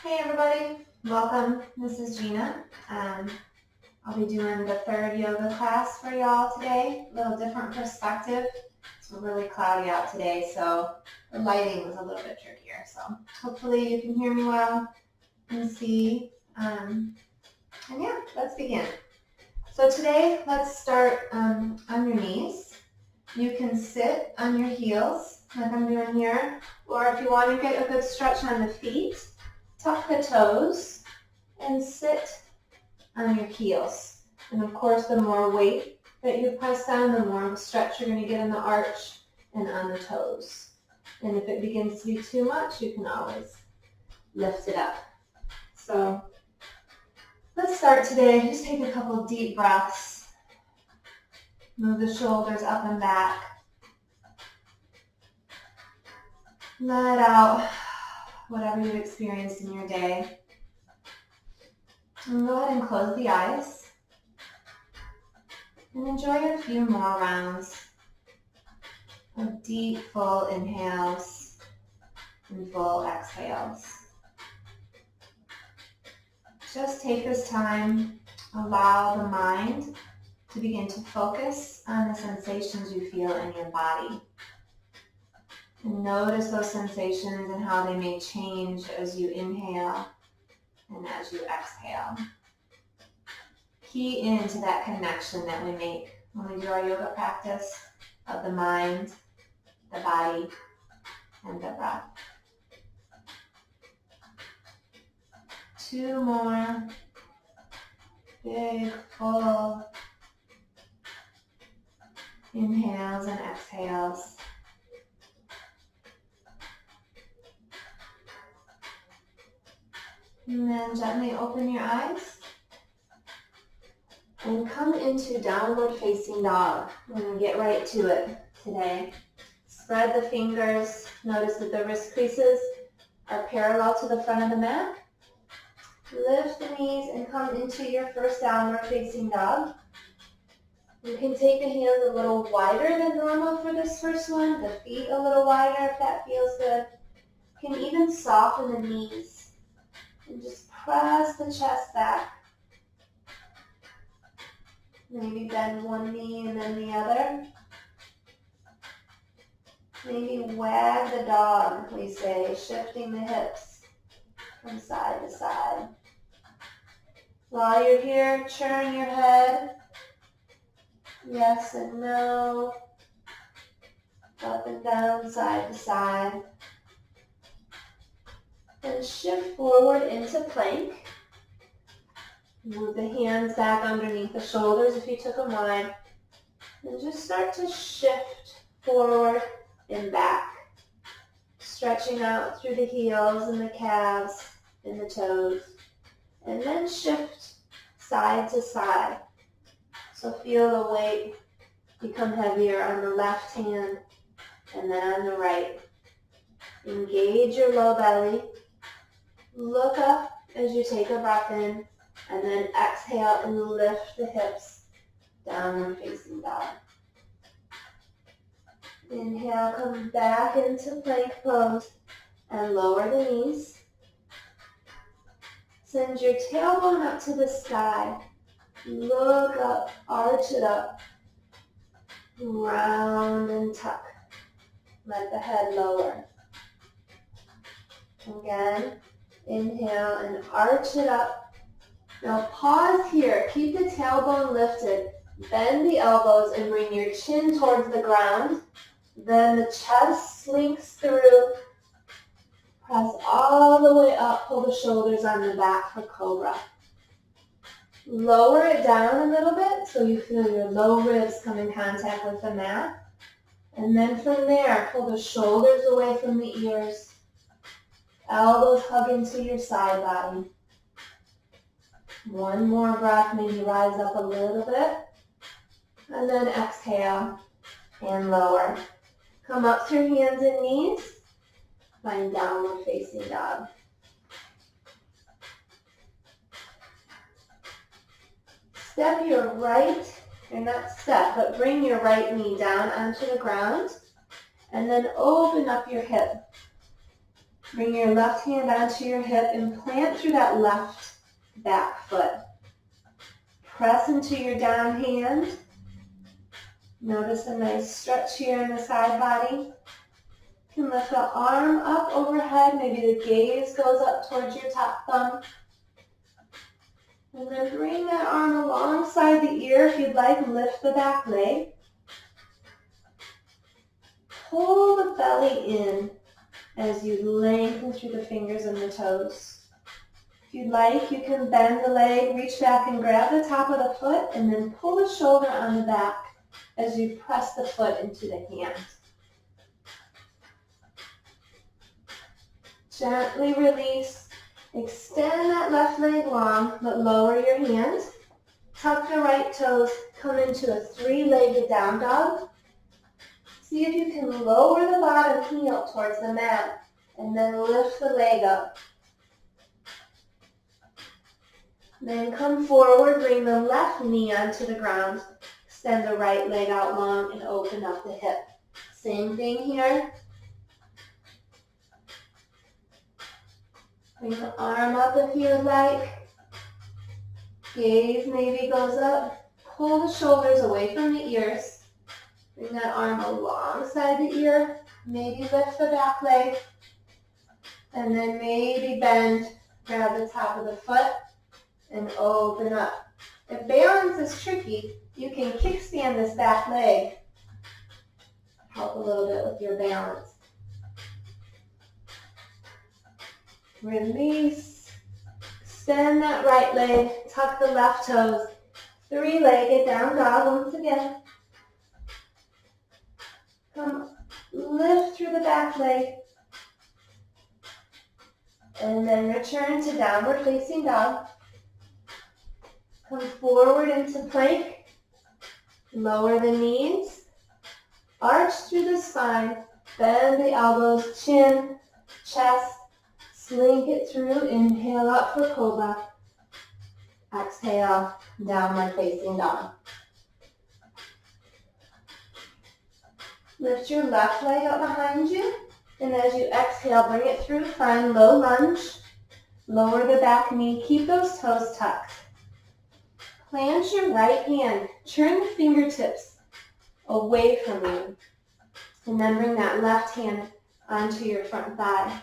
Hey everybody, welcome. This is Gina. I'll be doing the third yoga class for y'all today. A little different perspective. It's really cloudy out today, so the lighting was a little bit trickier. So hopefully you can hear me well and see. And yeah, let's begin. So today, let's start on your knees. You can sit on your heels like I'm doing here, or if you want to get a good stretch on the feet, tuck the toes and sit on your heels. And of course, the more weight that you press down, the more of a stretch you're going to get in the arch and on the toes. And if it begins to be too much, you can always lift it up. So let's start today. Just take a couple deep breaths. Move the shoulders up and back. Let out whatever you've experienced in your day. And go ahead and close the eyes. And enjoy a few more rounds of deep, full inhales and full exhales. Just take this time, allow the mind to begin to focus on the sensations you feel in your body. And notice those sensations and how they may change as you inhale and as you exhale. Key into that connection that we make when we do our yoga practice of the mind, the body, and the breath. 2 more big, full inhales and exhales. And then gently open your eyes and come into downward facing dog. We're going to get right to it today. Spread the fingers. Notice that the wrist creases are parallel to the front of the mat. Lift the knees and come into your first downward facing dog. You can take the hands a little wider than normal for this first one. The feet a little wider if that feels good. You can even soften the knees. And just press the chest back. Maybe bend one knee and then the other. Maybe wag the dog, we say, shifting the hips from side to side. While you're here, turn your head. Yes and no. Up and down, side to side. And shift forward into plank. Move the hands back underneath the shoulders if you took them wide. And just start to shift forward and back. Stretching out through the heels and the calves and the toes. And then shift side to side. So feel the weight become heavier on the left hand and then on the right. Engage your low belly. Look up as you take a breath in, and then exhale and lift the hips, downward facing dog. Inhale, come back into plank pose and lower the knees. Send your tailbone up to the sky. Look up, arch it up. Round and tuck. Let the head lower. Again. Inhale and arch it up. Now pause here. Keep the tailbone lifted. Bend the elbows and bring your chin towards the ground. Then the chest slinks through. Press all the way up. Pull the shoulders on the back for cobra. Lower it down a little bit so you feel your low ribs come in contact with the mat. And then from there, pull the shoulders away from the ears. Elbows hug into your side body. One more breath, maybe rise up a little bit. And then exhale and lower. Come up through hands and knees. Find downward facing dog. Step your right, or not step, but bring your right knee down onto the ground. And then open up your hip. Bring your left hand onto your hip and plant through that left back foot. Press into your down hand. Notice a nice stretch here in the side body. You can lift the arm up overhead. Maybe the gaze goes up towards your top thumb. And then bring that arm alongside the ear. If you'd like, lift the back leg. Pull the belly in as you lengthen through the fingers and the toes. If you'd like, you can bend the leg, reach back and grab the top of the foot, and then pull the shoulder on the back as you press the foot into the hand. Gently release. Extend that left leg long, but lower your hand. Tuck the right toes, come into a three-legged down dog. See if you can lower the bottom heel towards the mat and then lift the leg up. Then come forward, bring the left knee onto the ground. Extend the right leg out long and open up the hip. Same thing here. Bring the arm up if you would like. Gaze maybe goes up. Pull the shoulders away from the ears. Bring that arm alongside the ear. Maybe lift the back leg. And then maybe bend. Grab the top of the foot and open up. If balance is tricky, you can kickstand this back leg. Help a little bit with your balance. Release. Extend that right leg. Tuck the left toes. Three-legged down dog once again. Come lift through the back leg. And then return to downward facing dog. Come forward into plank. Lower the knees. Arch through the spine. Bend the elbows, chin, chest. Slink it through. Inhale up for cobra. Exhale, downward facing dog. Lift your left leg up behind you. And as you exhale, bring it through. Find low lunge. Lower the back knee. Keep those toes tucked. Plant your right hand. Turn the fingertips away from you. And then bring that left hand onto your front thigh.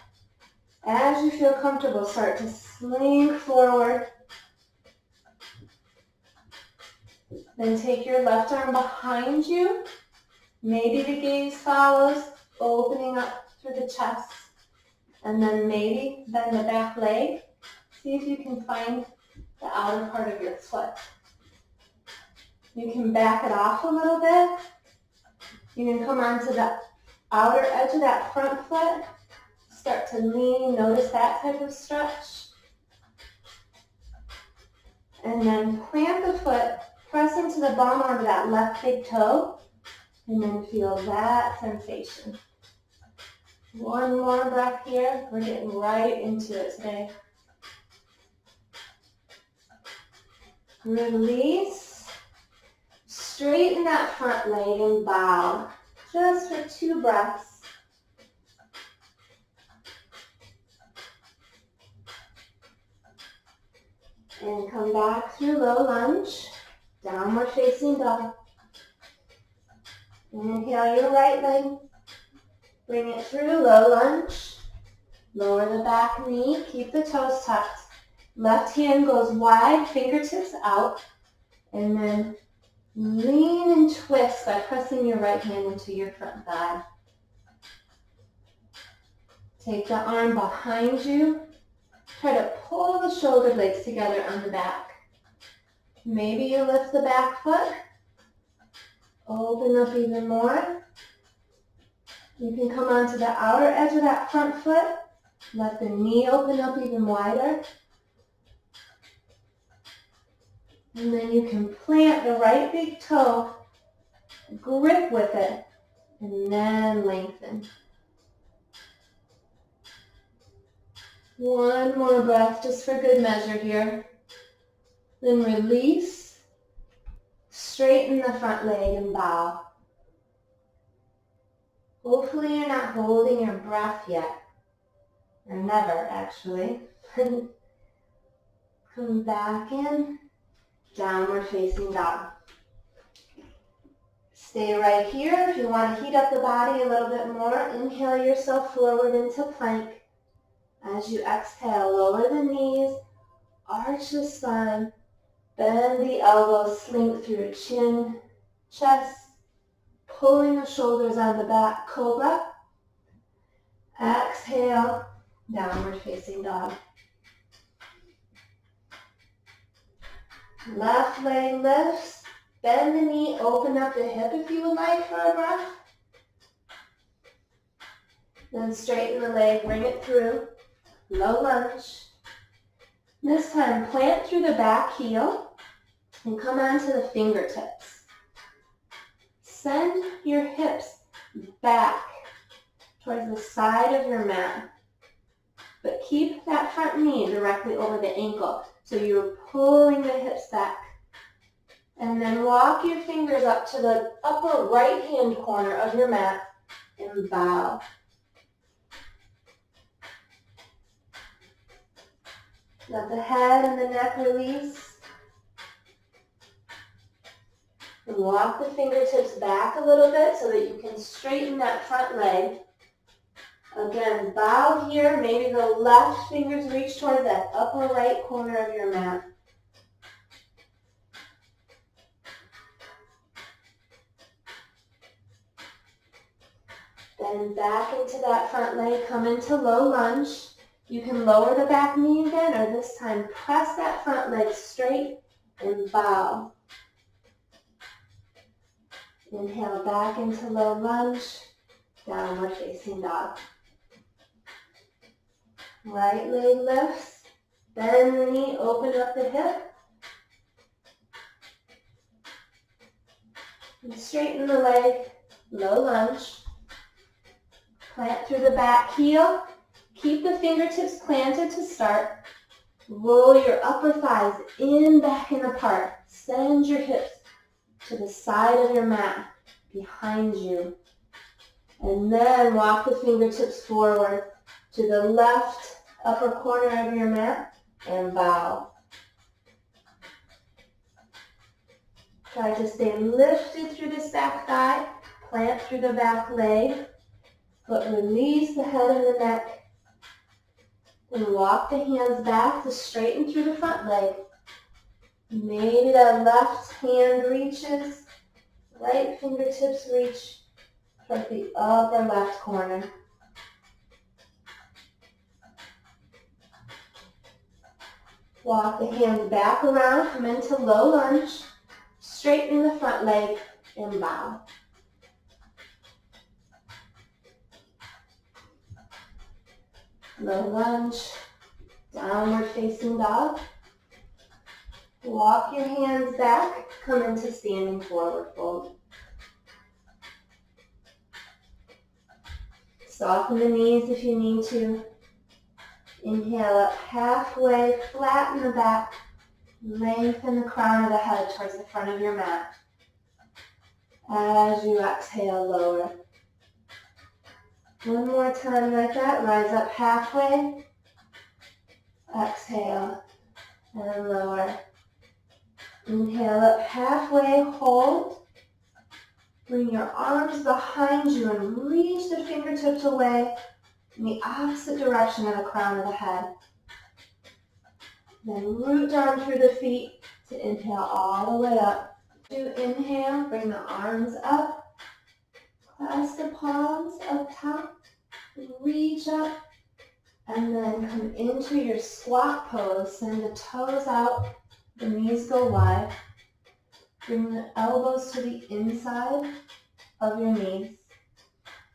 As you feel comfortable, start to slink forward. Then take your left arm behind you. Maybe the gaze follows, opening up through the chest. And then maybe bend the back leg. See if you can find the outer part of your foot. You can back it off a little bit. You can come onto the outer edge of that front foot. Start to lean, notice that type of stretch. And then plant the foot, press into the bottom of that left big toe, and then feel that sensation. One more breath here. We're getting right into it today. Release. Straighten that front leg and bow. Just for 2 breaths. And come back through low lunge, downward facing dog. Inhale your right leg, bring it through low lunge. Lower the back knee, keep the toes tucked. Left hand goes wide, fingertips out. And then lean and twist by pressing your right hand into your front thigh. Take the arm behind you. Try to pull the shoulder blades together on the back. Maybe you lift the back foot. Open up even more. You can come onto the outer edge of that front foot. Let the knee open up even wider. And then you can plant the right big toe, grip with it, and then lengthen. One more breath, just for good measure here. Then release. Straighten the front leg and bow. Hopefully you're not holding your breath yet. or never actually. Come back in, downward facing dog. Stay right here. If you want to heat up the body a little bit more, inhale yourself forward into plank. As you exhale, lower the knees, arch the spine, bend the elbows, slink through chin, chest, pulling the shoulders on the back, cobra. Exhale, downward facing dog. Left leg lifts, bend the knee, open up the hip if you would like for a breath. Then straighten the leg, bring it through, low lunge. This time plant through the back heel and come onto the fingertips. Send your hips back towards the side of your mat, but keep that front knee directly over the ankle. So you're pulling the hips back. And then walk your fingers up to the upper right hand corner of your mat and bow. Let the head and the neck release. And walk the fingertips back a little bit so that you can straighten that front leg. Again, bow here. Maybe the left fingers reach towards that upper right corner of your mat. Then back into that front leg. Come into low lunge. You can lower the back knee again, or this time press that front leg straight and bow. Inhale back into low lunge, downward facing dog. Right leg lifts, bend the knee, open up the hip. And straighten the leg, low lunge. Plant through the back heel. Keep the fingertips planted to start. Roll your upper thighs in, back, and apart. Send your hips to the side of your mat, behind you. And then walk the fingertips forward to the left upper corner of your mat and bow. Try to stay lifted through this back thigh. Plant through the back leg. But release the head and the neck. And walk the hands back to straighten through the front leg. Maybe that left hand reaches, right fingertips reach toward the upper left corner. Walk the hands back around, come into low lunge, straighten the front leg and bow. Low lunge, downward facing dog. Walk your hands back, come into standing forward fold. Soften the knees if you need to. Inhale up halfway, flatten the back, lengthen the crown of the head towards the front of your mat. As you exhale, lower. One more time like that. Rise up halfway. Exhale and lower. Inhale up halfway, hold. Bring your arms behind you and reach the fingertips away in the opposite direction of the crown of the head. Then root down through the feet to inhale all the way up. To inhale, bring the arms up. Clasp the palms up top, reach up, and then come into your squat pose. Send the toes out, the knees go wide. Bring the elbows to the inside of your knees.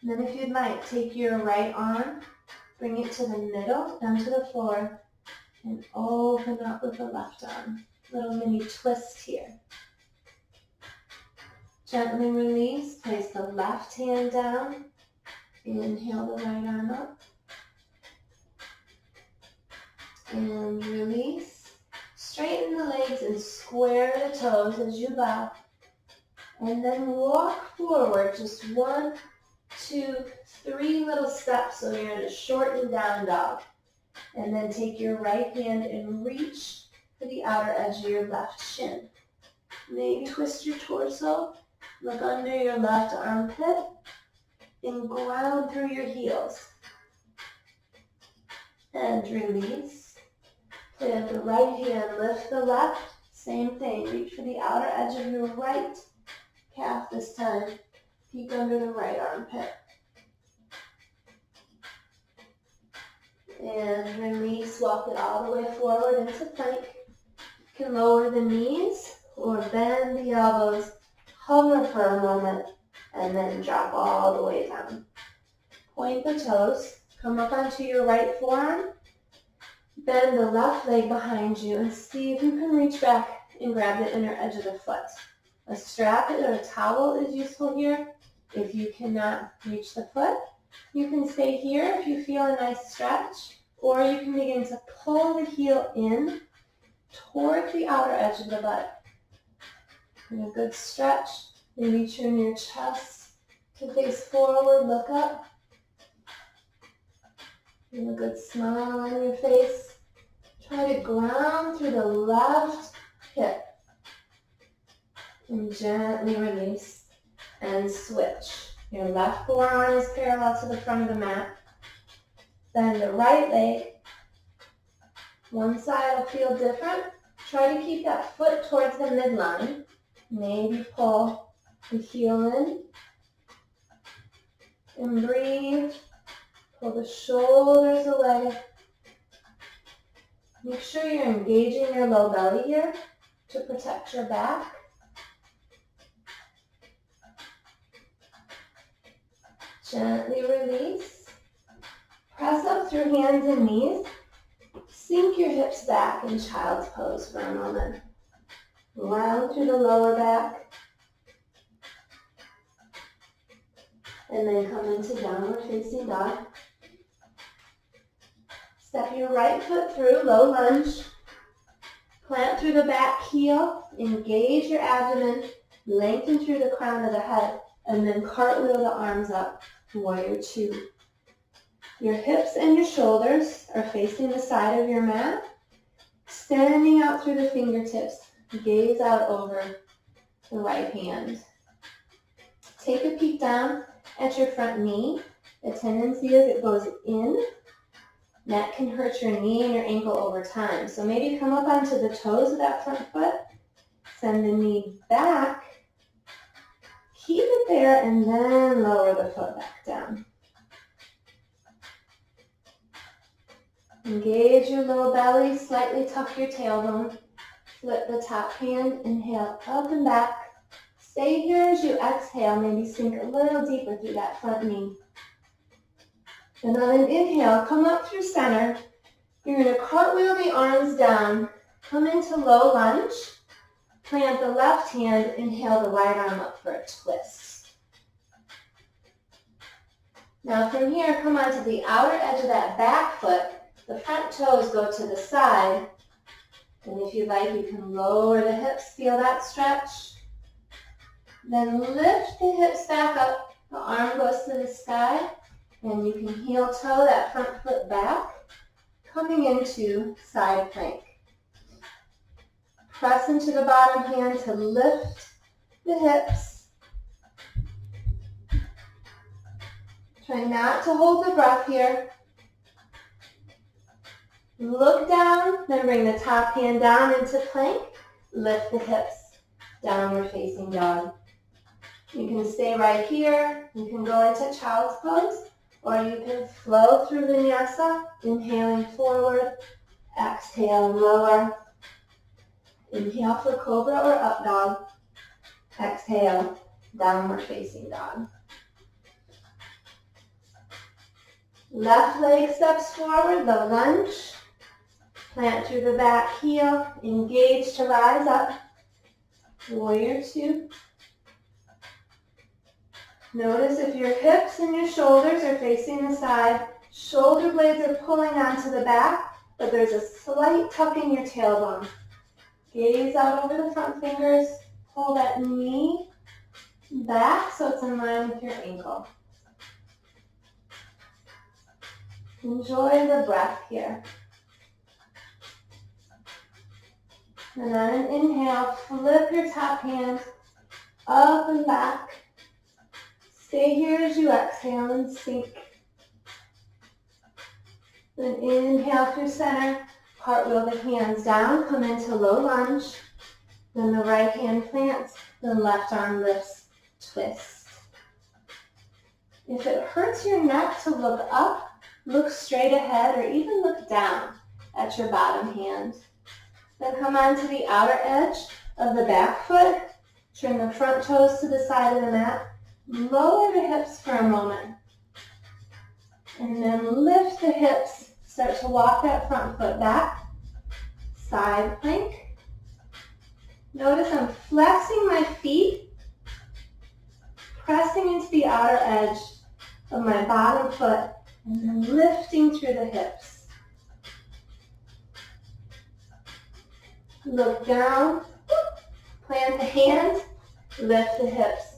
And then if you'd like, take your right arm, bring it to the middle, down to the floor, and open up with the left arm. Little mini twist here. Gently release, place the left hand down, inhale the right arm up, and release. Straighten the legs and square the toes as you bow, and then walk forward just 1, 2, 3 little steps, so you're in a shortened down dog. And then take your right hand and reach for the outer edge of your left shin. Maybe twist your torso, look under your left armpit, and ground through your heels. And release. Plant the right hand, lift the left. Same thing, reach for the outer edge of your right calf this time. Peek under the right armpit. And release, walk it all the way forward into plank. You can lower the knees or bend the elbows, hover for a moment, and then drop all the way down. Point the toes, come up onto your right forearm, bend the left leg behind you, and see if you can reach back and grab the inner edge of the foot. A strap or a towel is useful here. If you cannot reach the foot, you can stay here if you feel a nice stretch, or you can begin to pull the heel in toward the outer edge of the butt. And a good stretch. Maybe turn your chest to face forward, look up. And a good smile on your face. Try to ground through the left hip. And gently release and switch. Your left forearm is parallel to the front of the mat. Bend the right leg. One side will feel different. Try to keep that foot towards the midline. Maybe pull the heel in. And breathe. Pull the shoulders away. Make sure you're engaging your low belly here to protect your back. Gently release. Press up through hands and knees. Sink your hips back in child's pose for a moment. Round through the lower back. And then come into downward facing dog. Step your right foot through, low lunge. Plant through the back heel. Engage your abdomen. Lengthen through the crown of the head. And then cartwheel the arms up. Warrior two. Your hips and your shoulders are facing the side of your mat. Extending out through the fingertips. Gaze out over the right hand. Take a peek down at your front knee. The tendency is it goes in. That can hurt your knee and your ankle over time. So maybe come up onto the toes of that front foot. Send the knee back. Keep it there and then lower the foot back down. Engage your low belly, slightly tuck your tailbone. Flip the top hand, inhale up and back. Stay here as you exhale, maybe sink a little deeper through that front knee. And on an inhale, come up through center. You're going to cartwheel the arms down, come into low lunge. Plant the left hand, inhale the right arm up for a twist. Now from here, come onto the outer edge of that back foot. The front toes go to the side. And if you like, you can lower the hips, feel that stretch. Then lift the hips back up. The arm goes to the sky. And you can heel toe that front foot back, coming into side plank. Press into the bottom hand to lift the hips. Try not to hold the breath here. Look down, then bring the top hand down into plank. Lift the hips, downward facing dog. You can stay right here. You can go into child's pose, or you can flow through vinyasa, inhaling forward, exhale and lower. Inhale for cobra or up dog. Exhale, downward facing dog. Left leg steps forward, low lunge. Plant through the back heel, engage to rise up. Warrior two. Notice if your hips and your shoulders are facing the side, shoulder blades are pulling onto the back, but there's a slight tuck in your tailbone. Gaze out over the front fingers, pull that knee back so it's in line with your ankle. Enjoy the breath here. And on an inhale, flip your top hand up and back. Stay here as you exhale and sink. Then inhale through center, cartwheel the hands down, come into low lunge. Then the right hand plants, the left arm lifts, twist. If it hurts your neck to look up, look straight ahead or even look down at your bottom hand. Then come onto the outer edge of the back foot. Turn the front toes to the side of the mat. Lower the hips for a moment. And then lift the hips. Start to walk that front foot back. Side plank. Notice I'm flexing my feet, pressing into the outer edge of my bottom foot, and then lifting through the hips. Look down, plant the hands, lift the hips,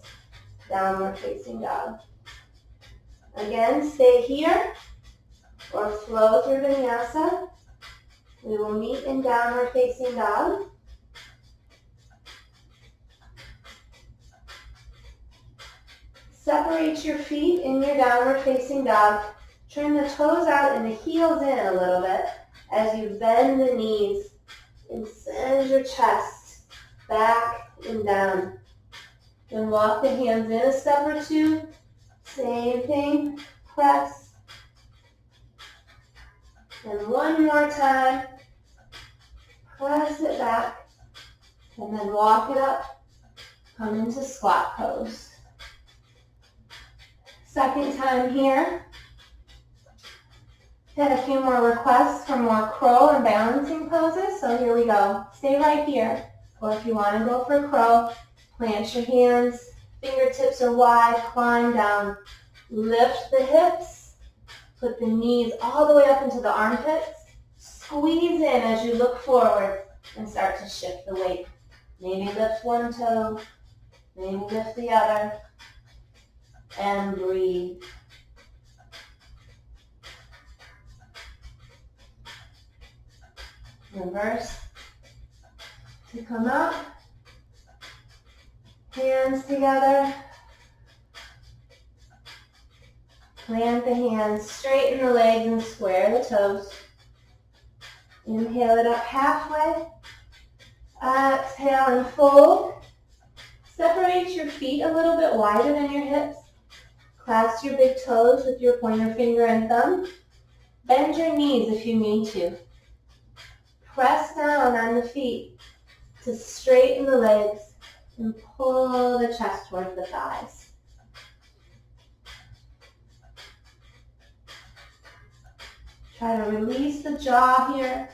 downward facing dog. Again, stay here or flow through vinyasa. We will meet in downward facing dog. Separate your feet in your downward facing dog. Turn the toes out and the heels in a little bit as you bend the knees and send your chest back and down. Then walk the hands in a step or two. Same thing, press. And one more time, press it back, and then walk it up. Come into squat pose. Second time here. Had a few more requests for more crow and balancing poses, so here we go. Stay right here, or if you want to go for crow, plant your hands, fingertips are wide, climb down, lift the hips, put the knees all the way up into the armpits, squeeze in as you look forward and start to shift the weight. Maybe lift one toe, maybe lift the other, and breathe. Reverse to come up, hands together, plant the hands, straighten the legs and square the toes. Inhale it up halfway, exhale and fold. Separate your feet a little bit wider than your hips. Clasp your big toes with your pointer finger and thumb. Bend your knees if you need to. Press down on the feet to straighten the legs and pull the chest towards the thighs. Try to release the jaw here.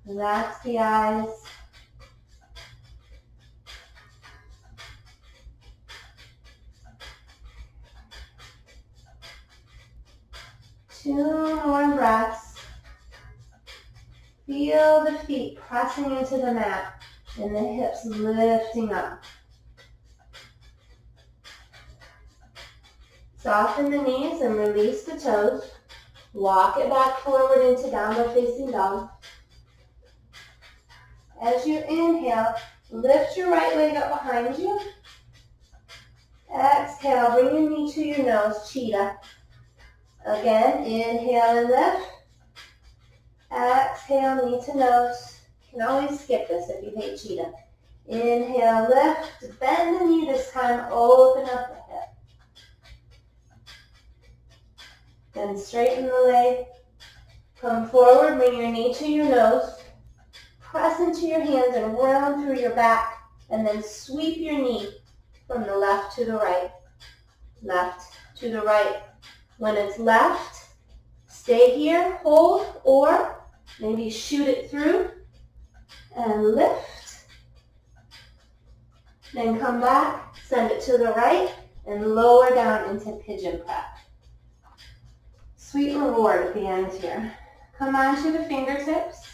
Relax the eyes. Two more breaths. Feel the feet pressing into the mat and the hips lifting up. Soften the knees and release the toes. Walk it back forward into downward facing dog. As you inhale, lift your right leg up behind you. Exhale, bring your knee to your nose, cheetah. Again, inhale and lift. Exhale, knee to nose. You can always skip this if you hate cheetah. Inhale, lift. Bend the knee this time. Open up the hip. Then straighten the leg. Come forward. Bring your knee to your nose. Press into your hands and round through your back. And then sweep your knee from the left to the right. Left to the right. When it's left, stay here, hold, or maybe shoot it through and lift. Then come back, send it to the right, and lower down into pigeon prep. Sweet reward at the end here. Come onto the fingertips.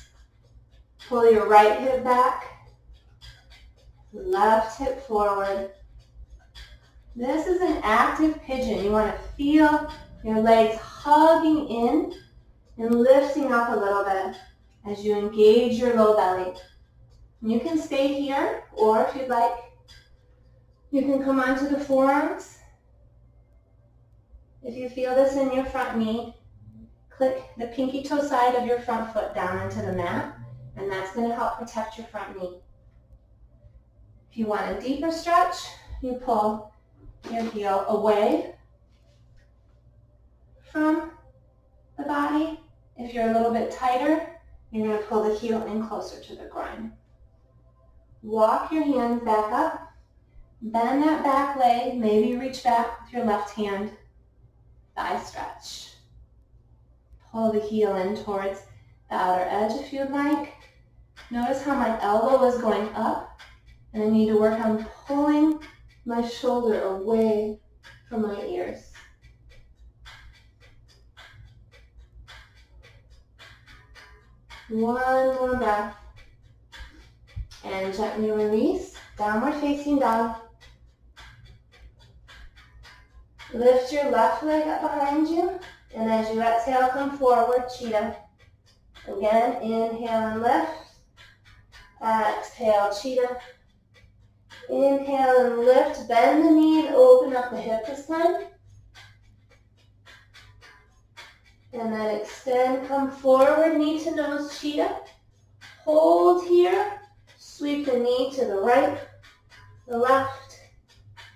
Pull your right hip back, left hip forward. This is an active pigeon. You want to feel Your legs hugging in and lifting up a little bit as you engage your low belly. You can stay here, or if you'd like, you can come onto the forearms. If you feel this in your front knee, click the pinky toe side of your front foot down into the mat, and that's going to help protect your front knee. If you want a deeper stretch, you pull your heel away from the body. If you're a little bit tighter, you're going to pull the heel in closer to the groin. Walk your hands back up. Bend that back leg. Maybe reach back with your left hand. Thigh stretch. Pull the heel in towards the outer edge if you'd like. Notice how my elbow is going up, and I need to work on pulling my shoulder away from my ears. One more breath. And gently release. Downward facing dog. Lift your left leg up behind you. And as you exhale, come forward, cheetah. Again, inhale and lift. Exhale, cheetah. Inhale and lift. Bend the knee and open up the hip this time. And then extend, come forward, knee to nose, cheetah. Hold here. Sweep the knee to the right, the left,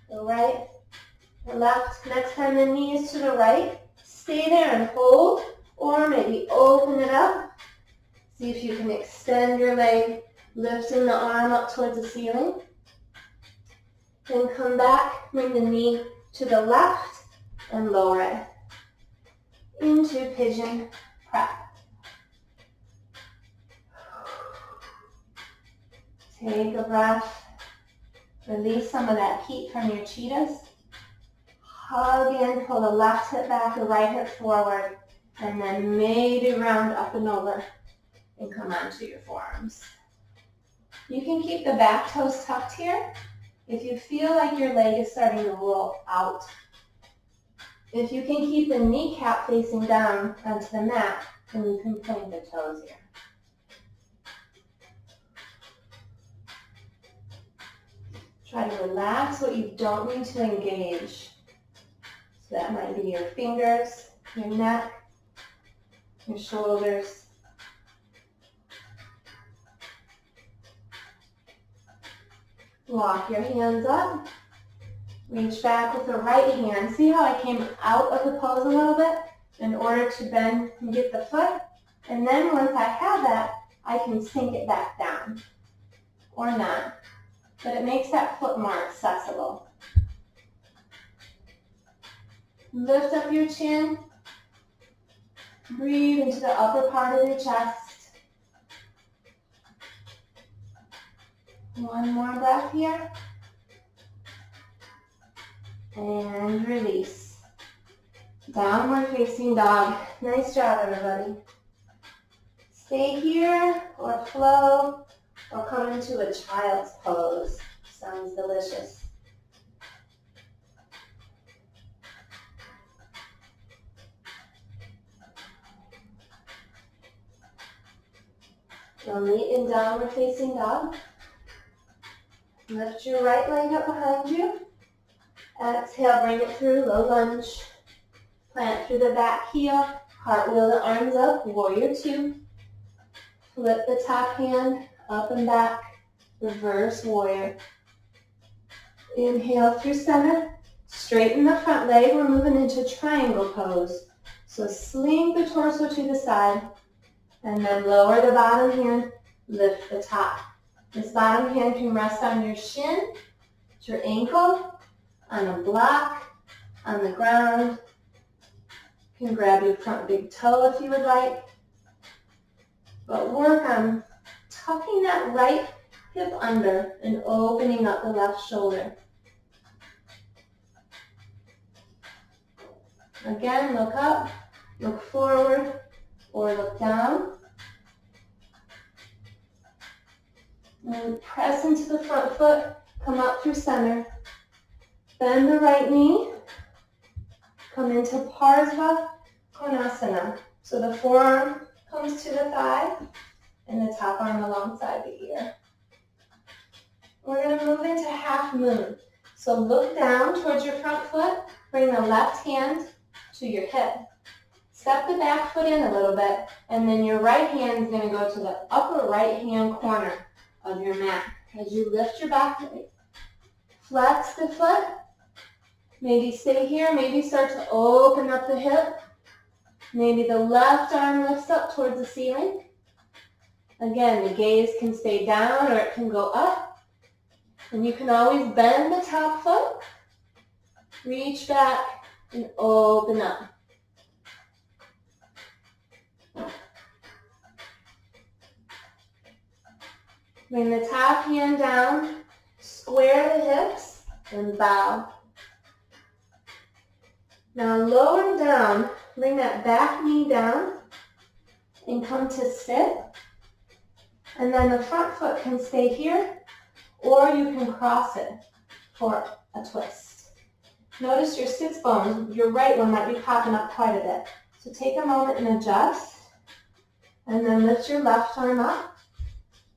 the right, the left. Next time the knee is to the right, stay there and hold, or maybe open it up. See if you can extend your leg, lifting the arm up towards the ceiling. Then come back, bring the knee to the left and lower it into pigeon prep. Take a breath. Release some of that heat from your cheetahs. Hug in, pull the left hip back, the right hip forward, and then maybe round up and over and come onto your forearms. You can keep the back toes tucked here if you feel like your leg is starting to roll out. If you can keep the kneecap facing down onto the mat, then you can point the toes here. Try to relax what you don't need to engage. So that might be your fingers, your neck, your shoulders. Walk your hands up. Reach back with the right hand. See how I came out of the pose a little bit in order to bend and get the foot? And then once I have that, I can sink it back down. Or not. But it makes that foot more accessible. Lift up your chin. Breathe into the upper part of your chest. One more breath here. And release. Downward facing dog. Nice job, everybody. Stay here or flow or come into a child's pose. Sounds delicious. You'll meet in downward facing dog. Lift your right leg up behind you. Exhale, bring it through, low lunge. Plant through the back heel. Cartwheel the arms up, warrior two. Flip the top hand up and back, reverse warrior. Inhale through center. Straighten the front leg. We're moving into triangle pose. So sling the torso to the side. And then lower the bottom hand, lift the top. This bottom hand can rest on your shin, your ankle, on a block, on the ground. You can grab your front big toe if you would like. But work on tucking that right hip under and opening up the left shoulder. Again, look up, look forward, or look down. And press into the front foot, come up through center. Bend the right knee. Come into Parsva Konasana. So the forearm comes to the thigh and the top arm alongside the ear. We're going to move into half moon. So look down towards your front foot. Bring the left hand to your hip. Step the back foot in a little bit, and then your right hand is going to go to the upper right hand corner of your mat. As you lift your back leg, flex the foot. Maybe stay here. Maybe start to open up the hip. Maybe the left arm lifts up towards the ceiling. Again, the gaze can stay down or it can go up. And you can always bend the top foot. Reach back and open up. Bring the top hand down, square the hips, and bow. Now lower down, bring that back knee down, and come to sit. And then the front foot can stay here, or you can cross it for a twist. Notice your sits bone, your right one might be popping up quite a bit. So take a moment and adjust, and then lift your left arm up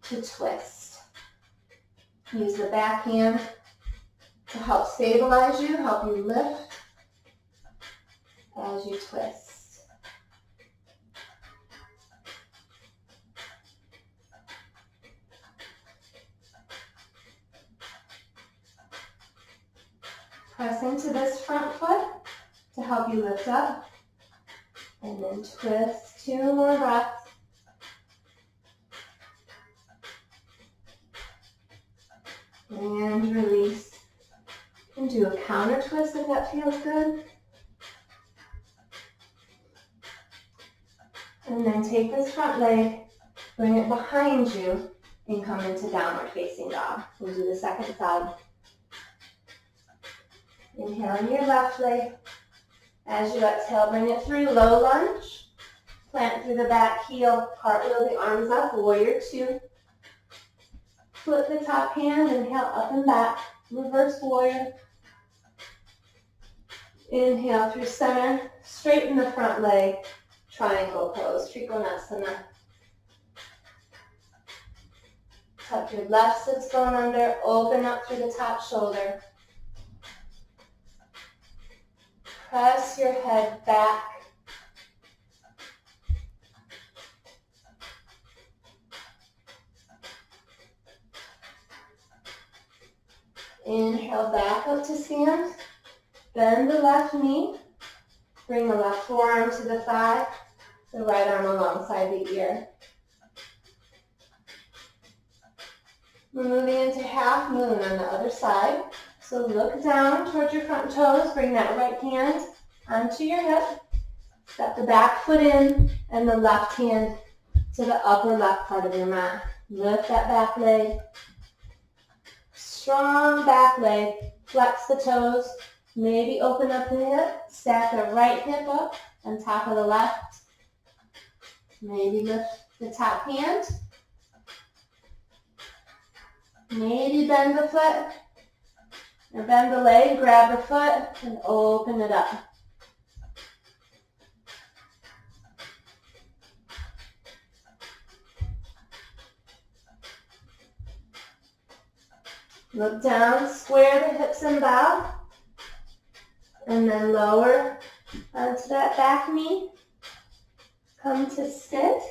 to twist. Use the back hand to help stabilize you, help you lift as you twist. Press into this front foot to help you lift up, and then twist. 2 more breaths. And release. And do a counter twist if that feels good. And then take this front leg, bring it behind you, and come into downward facing dog. We'll do the second side. Inhale in your left leg. As you exhale, bring it through low lunge. Plant through the back heel, cartwheel the arms up, warrior 2. Flip the top hand, inhale up and back, reverse warrior. Inhale through center, straighten the front leg, triangle pose, Trikonasana. Tuck your left sits bone under, open up through the top shoulder. Press your head back. Inhale back up to stand. Bend the left knee. Bring the left forearm to the thigh, the right arm alongside the ear. We're moving into half moon on the other side. So look down towards your front toes. Bring that right hand onto your hip. Step the back foot in and the left hand to the upper left part of your mat. Lift that back leg. Strong back leg. Flex the toes. Maybe open up the hip. Stack the right hip up on top of the left. Maybe lift the top hand. Maybe bend the foot. Or bend the leg, grab the foot, and open it up. Look down, square the hips and bow. And then lower onto that back knee. Come to sit.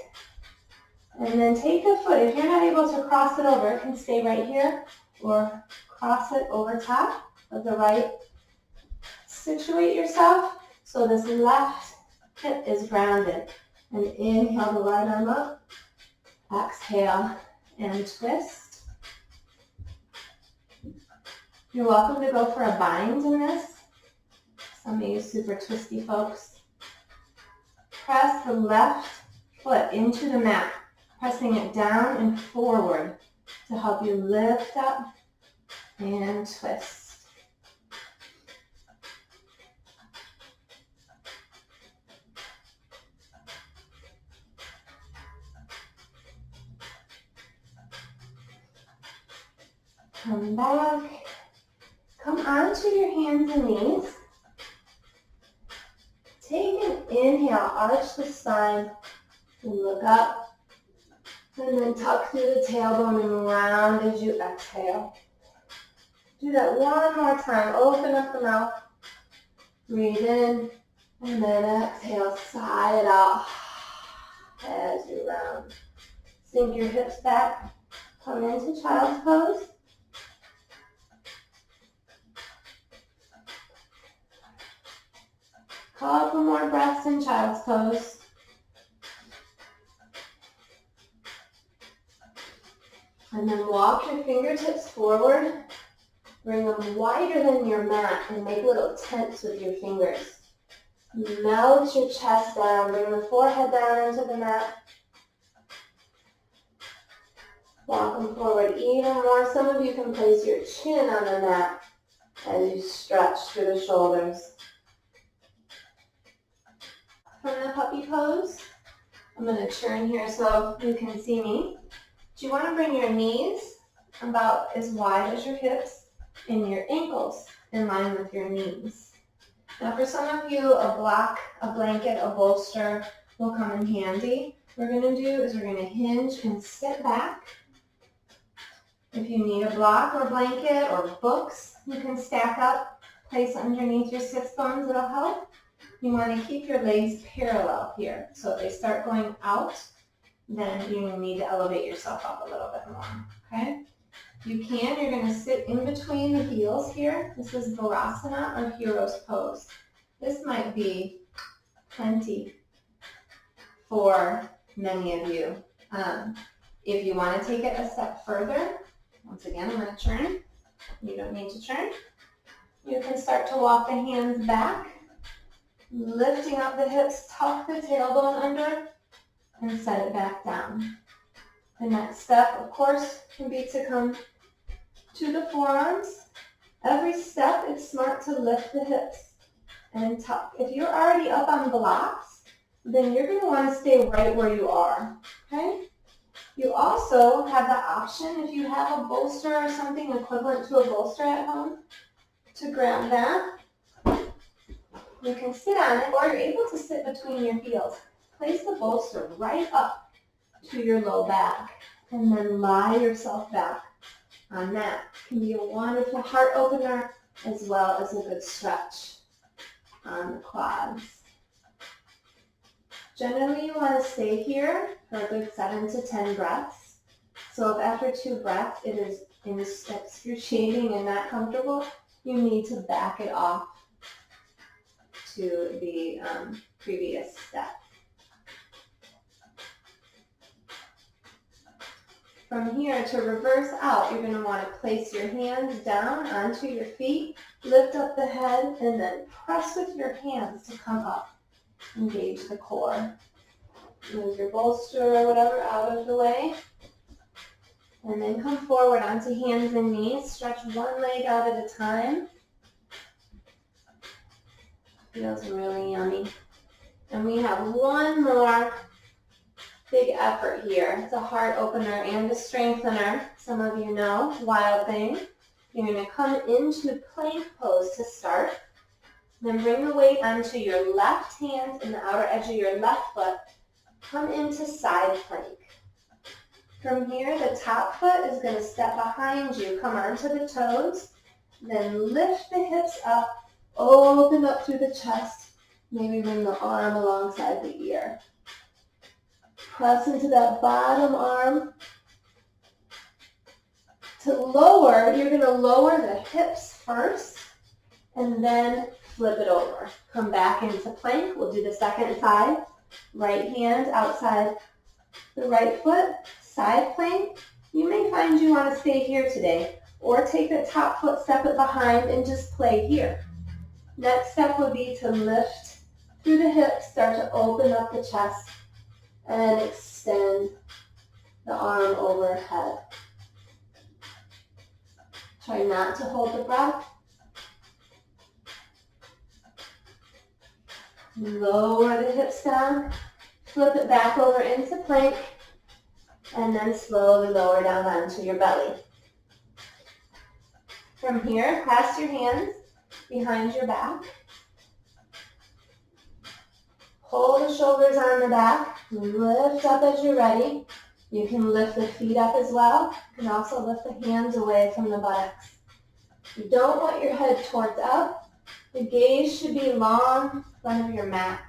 And then take the foot. If you're not able to cross it over, it can stay right here. Or cross it over top of the right. Situate yourself so this left hip is grounded. And inhale the right arm up. Exhale and twist. You're welcome to go for a bind in this. Some of you super twisty folks. Press the left foot into the mat, pressing it down and forward to help you lift up and twist. Come back. Come onto your hands and knees. take an inhale, arch the spine, and look up. And then tuck through the tailbone and round as you exhale. Do that one more time. Open up the mouth. Breathe in. And then exhale, sigh it out as you round. Sink your hips back. Come into child's pose. Call for more breaths in child's pose. And then walk your fingertips forward. Bring them wider than your mat and make little tents with your fingers. Melt your chest down. Bring the forehead down into the mat. Walk them forward even more. Some of you can place your chin on the mat as you stretch through the shoulders. From the puppy pose, I'm going to turn here so you can see me. Do you want to bring your knees about as wide as your hips and your ankles in line with your knees? Now for some of you, a block, a blanket, a bolster will come in handy. What we're going to do is we're going to hinge and sit back. If you need a block or blanket or books, you can stack up, place underneath your sits bones, it'll help. You want to keep your legs parallel here. So if they start going out, then you need to elevate yourself up a little bit more, okay? You can, you're going to sit in between the heels here. This is Virasana or Hero's Pose. This might be plenty for many of you. If you want to take it a step further, once again, I'm going to turn. You don't need to turn. You can start to walk the hands back, lifting up the hips, tuck the tailbone under, and set it back down. The next step, of course, can be to come to the forearms. Every step, it's smart to lift the hips and tuck. If you're already up on blocks, then you're going to want to stay right where you are, okay? You also have the option, if you have a bolster or something equivalent to a bolster at home, to grab that. You can sit on it, or you're able to sit between your heels. Place the bolster right up to your low back, and then lie yourself back on that. It can be a wonderful heart opener, as well as a good stretch on the quads. Generally, you want to stay here for a good 7 to 10 breaths. So if after 2 breaths it is excruciating and not comfortable, you need to back it off to the previous step. From here, to reverse out, you're going to want to place your hands down onto your feet, lift up the head, and then press with your hands to come up. Engage the core. Move your bolster or whatever out of the way. And then come forward onto hands and knees. Stretch one leg out at a time. Feels really yummy. And we have one more big effort here. It's a heart opener and a strengthener. Some of you know, wild thing. You're going to come into plank pose to start. Then bring the weight onto your left hand and the outer edge of your left foot. Come into side plank. From here, the top foot is going to step behind you. Come onto the toes. Then lift the hips up. Open up through the chest. Maybe bring the arm alongside the ear. Press into that bottom arm. To lower, you're going to lower the hips first and then flip it over. Come back into plank. We'll do the second side. Right hand outside the right foot. Side plank. You may find you want to stay here today, or take the top foot, step it behind, and just play here. Next step would be to lift through the hips, start to open up the chest, and extend the arm overhead. Try not to hold the breath. Lower the hips down, flip it back over into plank, and then slowly lower down onto your belly. From here, pass your hands behind your back. Pull the shoulders on the back. Lift up as you're ready. You can lift the feet up as well. You can also lift the hands away from the buttocks. You don't want your head towards up. The gaze should be long in front of your mat.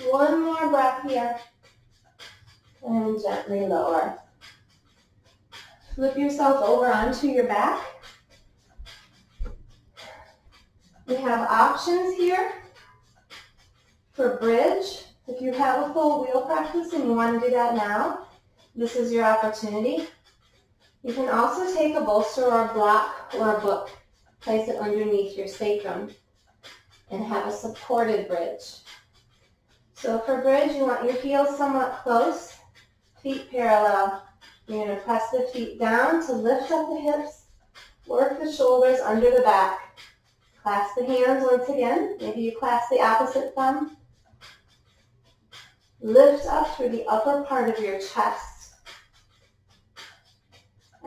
One more breath here. And gently lower. Flip yourself over onto your back. We have options here for bridge. If you have a full wheel practice and you want to do that now, this is your opportunity. You can also take a bolster or a block or a book, place it underneath your sacrum, and have a supported bridge. So for bridge, you want your heels somewhat close, feet parallel. You're going to press the feet down to lift up the hips, work the shoulders under the back. Clasp the hands once again. Maybe you clasp the opposite thumb. Lift up through the upper part of your chest.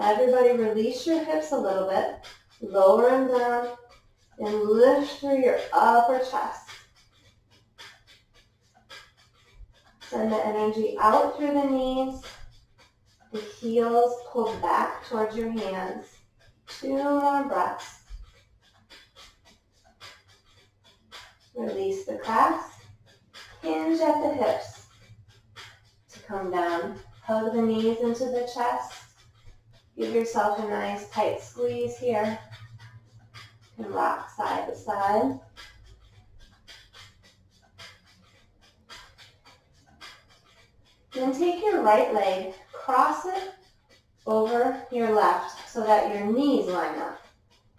Everybody release your hips a little bit. Lower them down and lift through your upper chest. Send the energy out through the knees. The heels pull back towards your hands. 2 more breaths. Release the clasp. Hinge at the hips to come down. Hug the knees into the chest. Give yourself a nice tight squeeze here. You can rock side to side. Then take your right leg, cross it over your left so that your knees line up.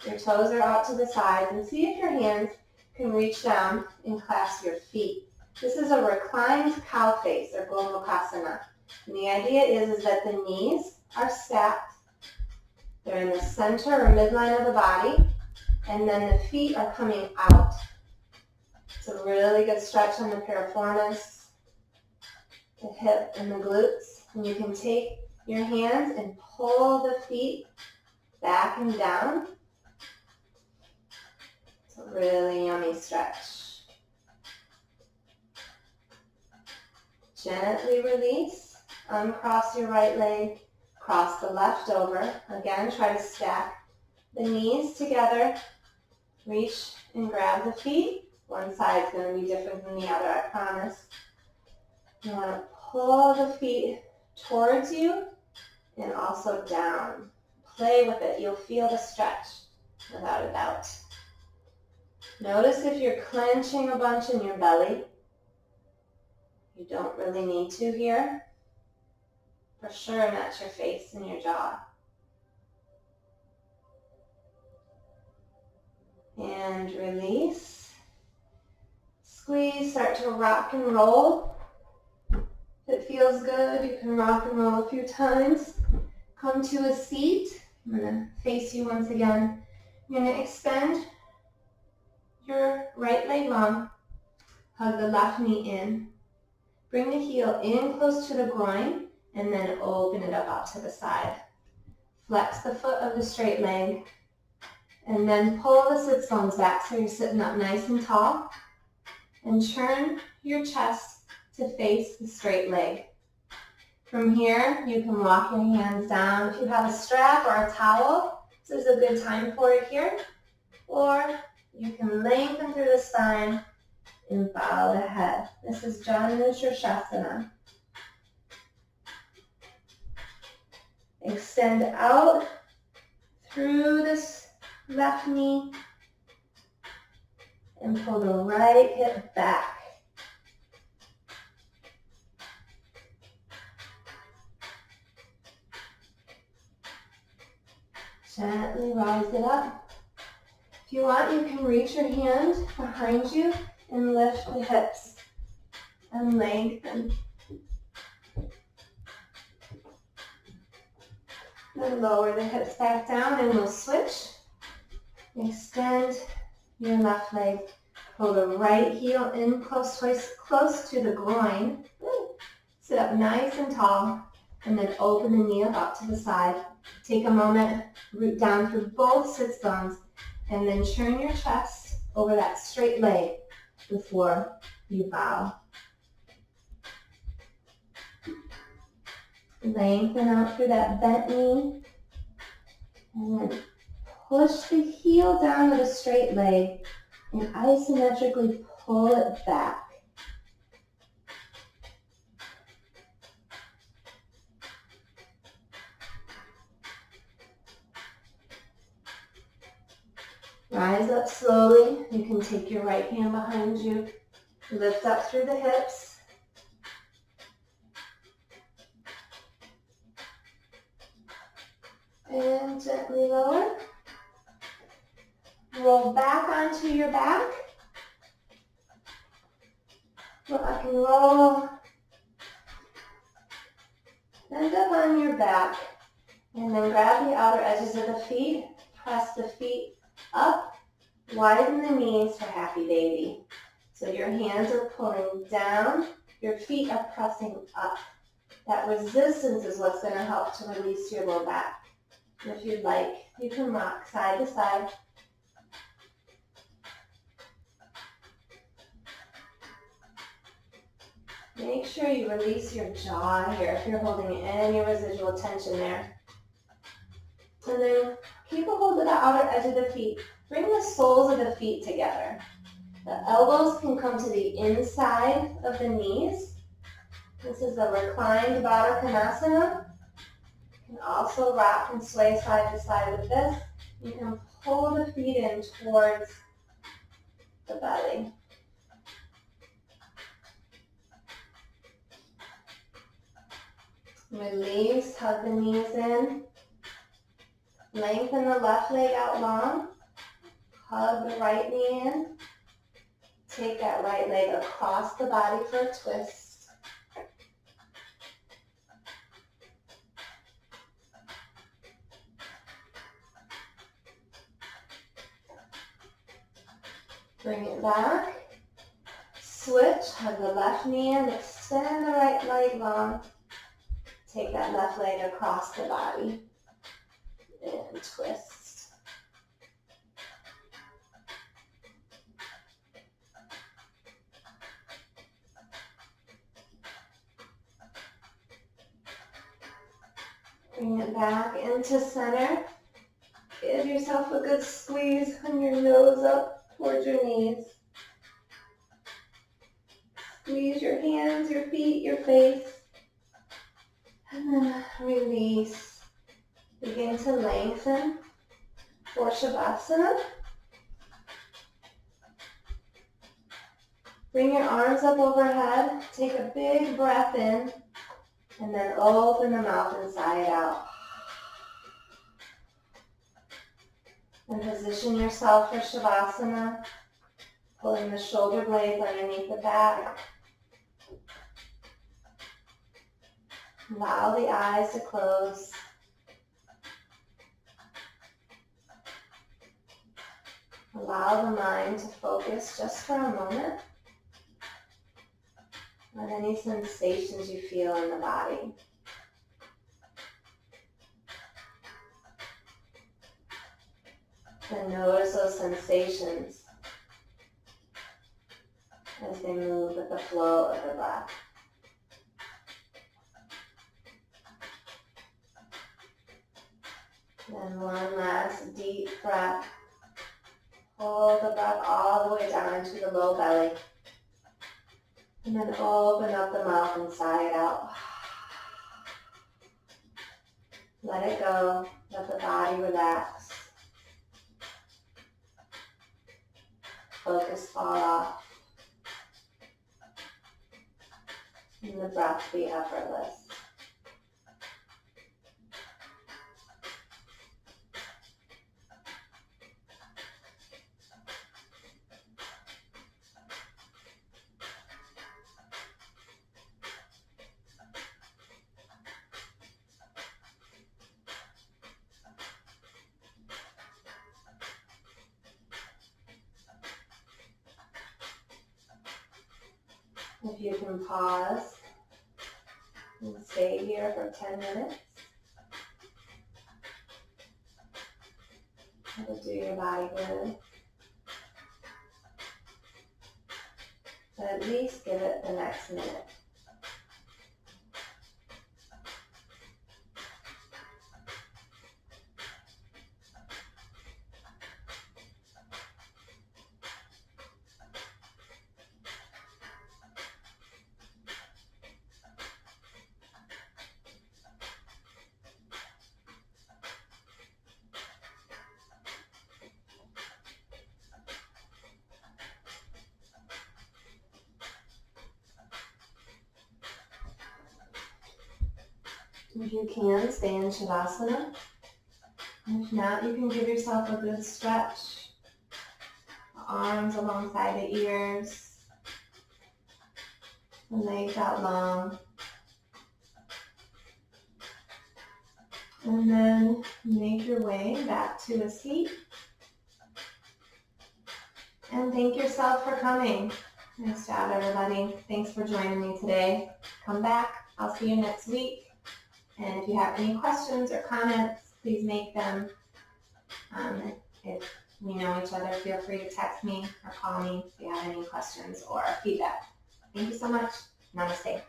Your toes are out to the sides, and see if your hands can reach down and clasp your feet. This is a reclined cow face or Gomukhasana. And the idea is that the knees are stacked. They're in the center or midline of the body, and then the feet are coming out. It's a really good stretch on the piriformis, the hip and the glutes. And you can take your hands and pull the feet back and down. It's a really yummy stretch. Gently release. Uncross your right leg. Cross the left over. Again, try to stack the knees together. Reach and grab the feet. One side's going to be different than the other, I promise. You want to pull the feet towards you and also down. Play with it. You'll feel the stretch, without a doubt. Notice if you're clenching a bunch in your belly. You don't really need to here. For sure, match your face and your jaw. And release. Squeeze, start to rock and roll. If it feels good, you can rock and roll a few times. Come to a seat. I'm going to face you once again. You're going to extend your right leg long. Hug the left knee in. Bring the heel in close to the groin and then open it up out to the side. Flex the foot of the straight leg and then pull the sits bones back so you're sitting up nice and tall. And turn your chest to face the straight leg. From here, you can walk your hands down. If you have a strap or a towel, this is a good time for it here. Or you can lengthen through the spine and bow the head. This is Janu Shirshasana. Extend out through this left knee and pull the right hip back. Gently rise it up. If you want, you can reach your hand behind you and lift the hips and lengthen. Then lower the hips back down and we'll switch. Extend your left leg. Pull the right heel in close to the groin. Sit up nice and tall and then open the knee up to the side. Take a moment, root down through both sits bones and then turn your chest over that straight leg before you bow. Lengthen out through that bent knee. And then push the heel down with a straight leg and isometrically pull it back. Rise up slowly. You can take your right hand behind you. Lift up through the hips. And gently lower. Roll back onto your back. Rock and roll. Bend up on your back. And then grab the outer edges of the feet. Press the feet up. Widen the knees for happy baby. So your hands are pulling down. Your feet are pressing up. That resistance is what's going to help to release your low back. If you'd like, you can rock side to side. Make sure you release your jaw here if you're holding any residual tension there. And then keep a hold of the outer edge of the feet. Bring the soles of the feet together. The elbows can come to the inside of the knees. This is a reclined Baddha Konasana. You can also rock and sway side to side with this. You can pull the feet in towards the belly. Release, hug the knees in. Lengthen the left leg out long. Hug the right knee in. Take that right leg across the body for a twist. Bring it back. Switch, hug the left knee in, extend the right leg long. Take that left leg across the body and twist. Bring it back into center. Give yourself a good squeeze on your nose up towards your knees. Squeeze your hands, your feet, your face. And then release. Begin to lengthen for Shavasana. Bring your arms up overhead. Take a big breath in. And then open the mouth inside out. And position yourself for Shavasana. Pulling the shoulder blades underneath the back. Allow the eyes to close. Allow the mind to focus just for a moment on any sensations you feel in the body. And notice those sensations as they move with the flow of the breath. Then one last deep breath. Hold the breath all the way down into the low belly. And then open up the mouth and sigh it out. Let it go. Let the body relax. Focus fall off. And the breath be effortless. If you can pause and stay here for 10 minutes, it'll do your body good. But at least give it the next minute. If you can, stay in Shavasana. If not, you can give yourself a good stretch. The arms alongside the ears. The legs out long. And then make your way back to a seat. And thank yourself for coming. Nice job, everybody. Thanks for joining me today. Come back. I'll see you next week. And if you have any questions or comments, please make them. If we know each other, feel free to text me or call me if you have any questions or feedback. Thank you so much. Namaste.